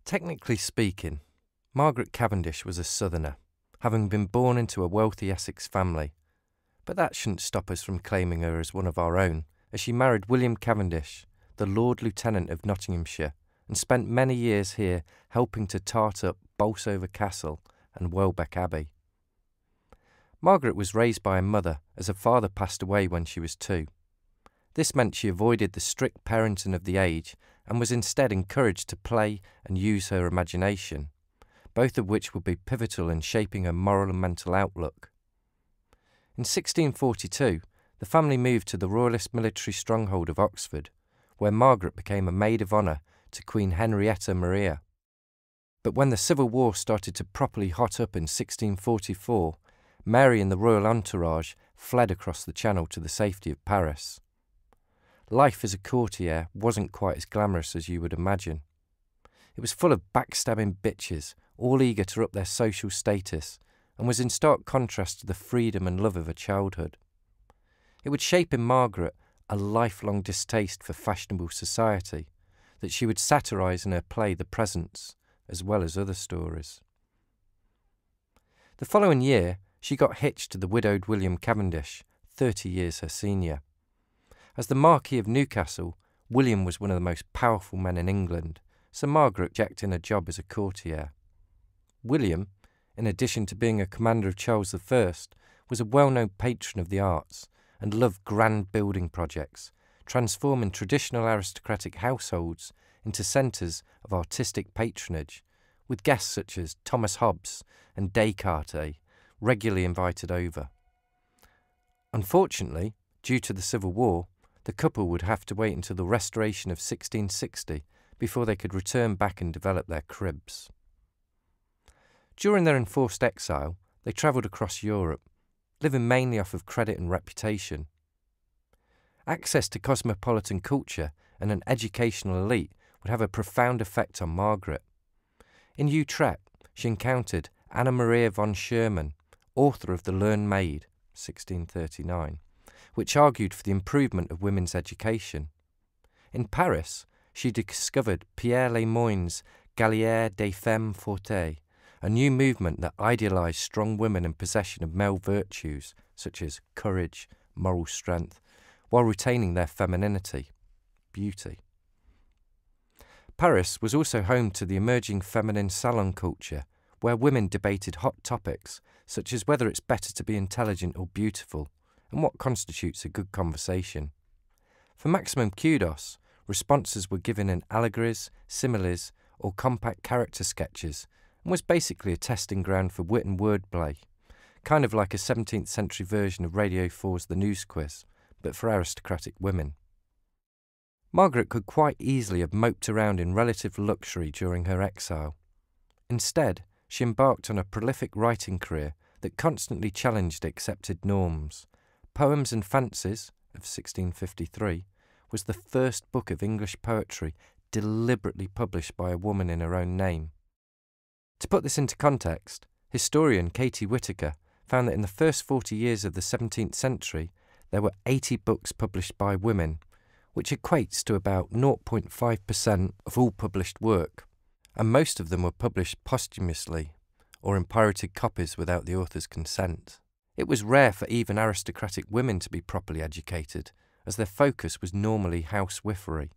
Technically speaking, Margaret Cavendish was a Southerner, having been born into a wealthy Essex family, but that shouldn't stop us from claiming her as one of our own, as she married William Cavendish, the Lord Lieutenant of Nottinghamshire, and spent many years here helping to tart up Bolsover Castle and Welbeck Abbey. Margaret was raised by her mother, as her father passed away when she was 2. This meant she avoided the strict parenting of the age and was instead encouraged to play and use her imagination, both of which would be pivotal in shaping her moral and mental outlook. In 1642, the family moved to the Royalist military stronghold of Oxford, where Margaret became a maid of honour to Queen Henrietta Maria. But when the Civil War started to properly hot up in 1644, Mary and the royal entourage fled across the Channel to the safety of Paris. Life as a courtier wasn't quite as glamorous as you would imagine. It was full of backstabbing bitches, all eager to up their social status, and was in stark contrast to the freedom and love of her childhood. It would shape in Margaret a lifelong distaste for fashionable society that she would satirise in her play The Presents, as well as other stories. The following year, she got hitched to the widowed William Cavendish, 30 years her senior. As the Marquis of Newcastle, William was one of the most powerful men in England, so Margaret rejected a job as a courtier. William, in addition to being a commander of Charles I, was a well-known patron of the arts and loved grand building projects, transforming traditional aristocratic households into centres of artistic patronage, with guests such as Thomas Hobbes and Descartes regularly invited over. Unfortunately, due to the Civil War, the couple would have to wait until the Restoration of 1660 before they could return back and develop their cribs. During their enforced exile, they travelled across Europe, living mainly off of credit and reputation. Access to cosmopolitan culture and an educational elite would have a profound effect on Margaret. In Utrecht, she encountered Anna Maria von Sherman, author of The Learned Maid, 1639, which argued for the improvement of women's education. In Paris, she discovered Pierre Lemoyne's Gallière des Femmes Fortes, a new movement that idealised strong women in possession of male virtues such as courage, moral strength, while retaining their femininity, beauty. Paris was also home to the emerging feminine salon culture, where women debated hot topics such as whether it's better to be intelligent or beautiful, and what constitutes a good conversation. For maximum kudos, responses were given in allegories, similes, or compact character sketches, and was basically a testing ground for wit and wordplay, kind of like a 17th century version of Radio 4's The News Quiz, but for aristocratic women. Margaret could quite easily have moped around in relative luxury during her exile. Instead, she embarked on a prolific writing career that constantly challenged accepted norms. Poems and Fancies, of 1653, was the first book of English poetry deliberately published by a woman in her own name. To put this into context, historian Katie Whitaker found that in the first 40 years of the 17th century, there were 80 books published by women, which equates to about 0.5% of all published work, and most of them were published posthumously or in pirated copies without the author's consent. It was rare for even aristocratic women to be properly educated, as their focus was normally housewifery.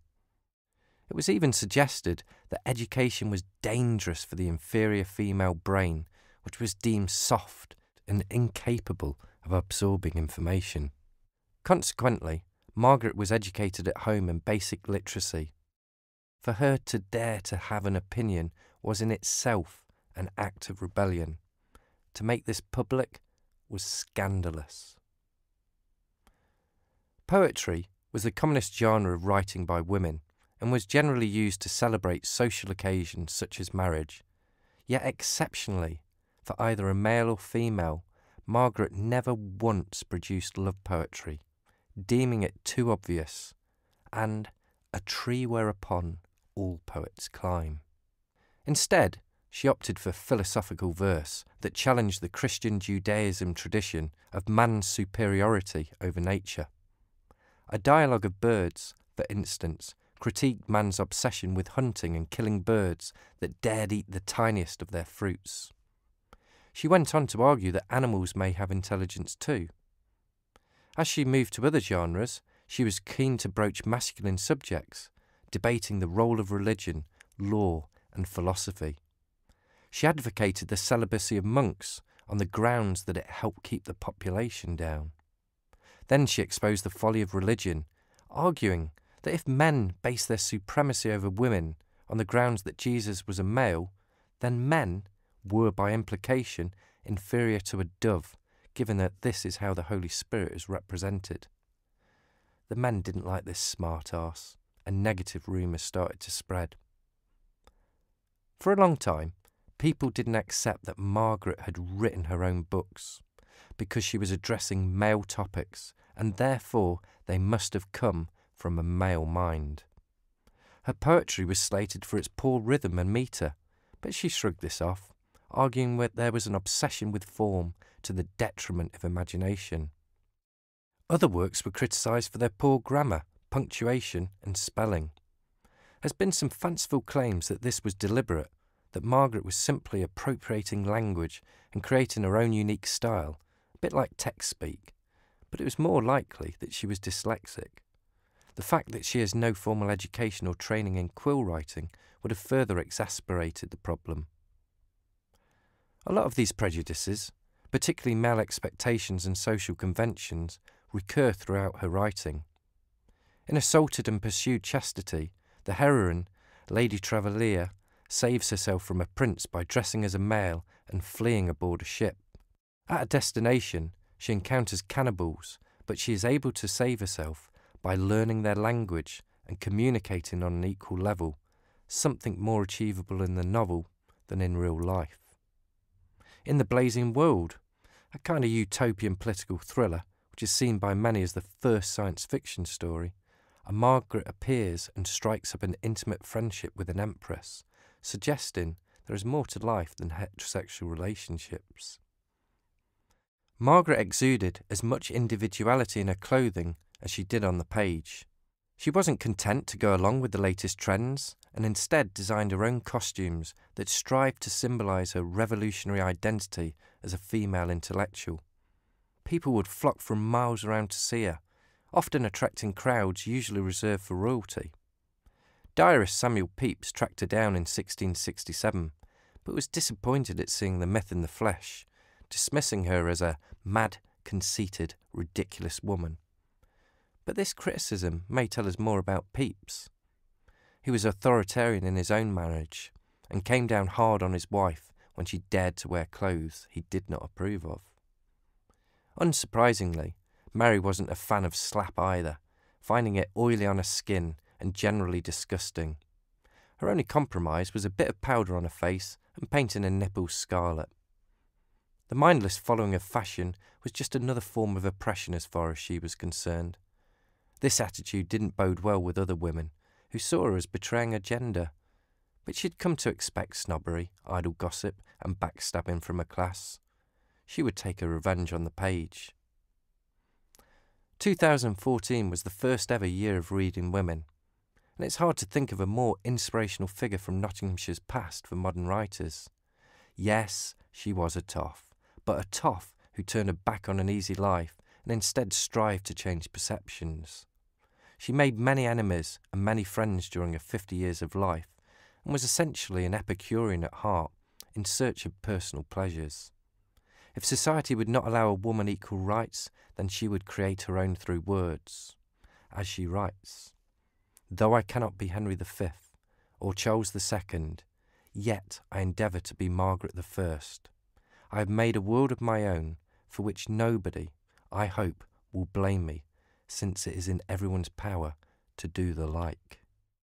It was even suggested that education was dangerous for the inferior female brain, which was deemed soft and incapable of absorbing information. Consequently, Margaret was educated at home in basic literacy. For her to dare to have an opinion was in itself an act of rebellion. To make this public was scandalous. Poetry was the commonest genre of writing by women and was generally used to celebrate social occasions such as marriage. Yet exceptionally, for either a male or female, Margaret never once produced love poetry, deeming it too obvious, and a tree whereupon all poets climb. Instead, she opted for philosophical verse that challenged the Christian Judaism tradition of man's superiority over nature. A dialogue of birds, for instance, critiqued man's obsession with hunting and killing birds that dared eat the tiniest of their fruits. She went on to argue that animals may have intelligence too. As she moved to other genres, she was keen to broach masculine subjects, debating the role of religion, law, and philosophy. She advocated the celibacy of monks on the grounds that it helped keep the population down. Then she exposed the folly of religion, arguing that if men based their supremacy over women on the grounds that Jesus was a male, then men were by implication inferior to a dove, given that this is how the Holy Spirit is represented. The men didn't like this smart arse, and negative rumours started to spread. For a long time, people didn't accept that Margaret had written her own books, because she was addressing male topics, and therefore they must have come from a male mind. Her poetry was slated for its poor rhythm and metre, but she shrugged this off, arguing that there was an obsession with form to the detriment of imagination. Other works were criticised for their poor grammar, punctuation and spelling. There's been some fanciful claims that this was deliberate, that Margaret was simply appropriating language and creating her own unique style, a bit like text speak, but it was more likely that she was dyslexic. The fact that she has no formal education or training in quill writing would have further exasperated the problem. A lot of these prejudices, particularly male expectations and social conventions, recur throughout her writing. In Assaulted and Pursued Chastity, the heroine, Lady Travelier, saves herself from a prince by dressing as a male and fleeing aboard a ship. At a destination, she encounters cannibals, but she is able to save herself by learning their language and communicating on an equal level, something more achievable in the novel than in real life. In The Blazing World, a kind of utopian political thriller, which is seen by many as the first science fiction story, a Margaret appears and strikes up an intimate friendship with an empress, suggesting there is more to life than heterosexual relationships. Margaret exuded as much individuality in her clothing as she did on the page. She wasn't content to go along with the latest trends, and instead designed her own costumes that strived to symbolise her revolutionary identity as a female intellectual. People would flock from miles around to see her, often attracting crowds usually reserved for royalty. Diarist Samuel Pepys tracked her down in 1667, but was disappointed at seeing the myth in the flesh, dismissing her as a mad, conceited, ridiculous woman. But this criticism may tell us more about Pepys. He was authoritarian in his own marriage, and came down hard on his wife when she dared to wear clothes he did not approve of. Unsurprisingly, Mary wasn't a fan of slap either, finding it oily on her skin and generally disgusting. Her only compromise was a bit of powder on her face and painting her nipples scarlet. The mindless following of fashion was just another form of oppression as far as she was concerned. This attitude didn't bode well with other women, who saw her as betraying her gender, but she'd come to expect snobbery, idle gossip and backstabbing from her class. She would take her revenge on the page. 2014 was the first ever year of reading women, and it's hard to think of a more inspirational figure from Nottinghamshire's past for modern writers. Yes, she was a toff, but a toff who turned her back on an easy life and instead strived to change perceptions. She made many enemies and many friends during her 50 years of life, and was essentially an Epicurean at heart, in search of personal pleasures. If society would not allow a woman equal rights, then she would create her own through words. As she writes, "Though I cannot be Henry V, or Charles II, yet I endeavour to be Margaret I. I have made a world of my own, for which nobody, I hope, will blame me, since it is in everyone's power to do the like."